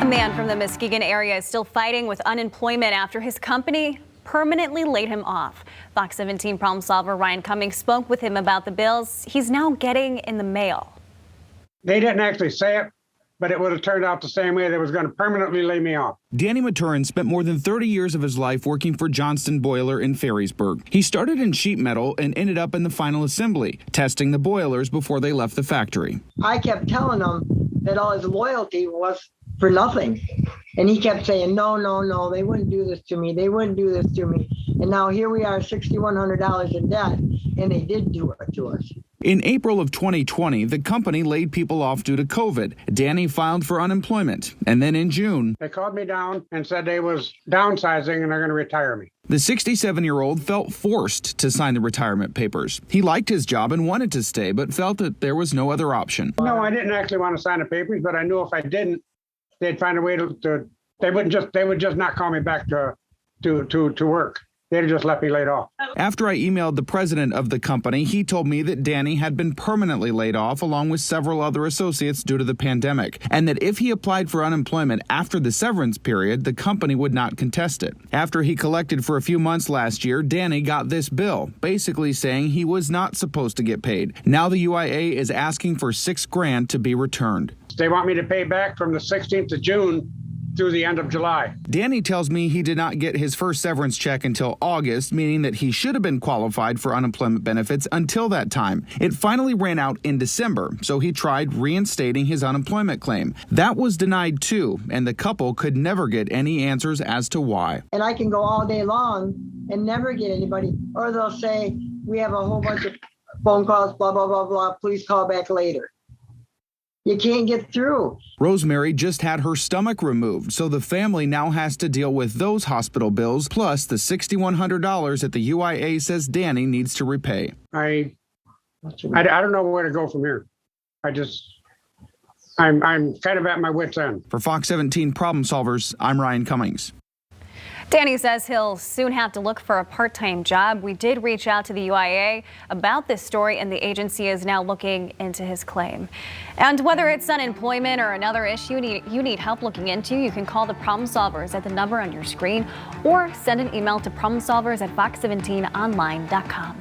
man from the Muskegon area is still fighting with unemployment after his company permanently laid him off. Fox 17 problem solver Ryan Cummings spoke with him about the bills he's now getting in the mail. They didn't actually say it, but it would have turned out the same way. They was going to permanently lay me off. Danny Maturin spent more than 30 years of his life working for Johnston Boiler in Ferrysburg. He started in sheet metal and ended up in the final assembly, testing the boilers before they left the factory. I kept telling him that all his loyalty was for nothing. And he kept saying, no, they wouldn't do this to me. They wouldn't do this to me. And now here we are, $6,100 in debt, and they did do it to us. In April of 2020, the company laid people off due to COVID. Danny filed for unemployment. And then in June, they called me down and said they was downsizing and they're going to retire me. The 67-year-old felt forced to sign the retirement papers. He liked his job and wanted to stay, but felt that there was no other option. No, I didn't actually want to sign the papers, but I knew if I didn't, they'd find a way they would just not call me back to work. They'd just let me laid off. After I emailed the president of the company, he told me that Danny had been permanently laid off along with several other associates due to the pandemic, and that if he applied for unemployment after the severance period, the company would not contest it. After he collected for a few months last year, Danny got this bill, basically saying he was not supposed to get paid. Now the UIA is asking for $6,000 to be returned. They want me to pay back from the 16th of June through the end of July. Danny tells me he did not get his first severance check until August, meaning that he should have been qualified for unemployment benefits until that time. It finally ran out in December, so he tried reinstating his unemployment claim. That was denied too, and the couple could never get any answers as to why. And I can go all day long and never get anybody, or they'll say, we have a whole bunch of phone calls, blah, blah, blah, blah, please call back later. You can't get through. Rosemary just had her stomach removed, so the family now has to deal with those hospital bills, plus the $6,100 that the UIA says Danny needs to repay. I don't know where to go from here. I'm kind of at my wit's end. For Fox 17 Problem Solvers, I'm Ryan Cummings. Danny says he'll soon have to look for a part-time job. We did reach out to the UIA about this story, and the agency is now looking into his claim. And whether it's unemployment or another issue you need help looking into, you can call the Problem Solvers at the number on your screen or send an email to problemsolvers@fox17online.com.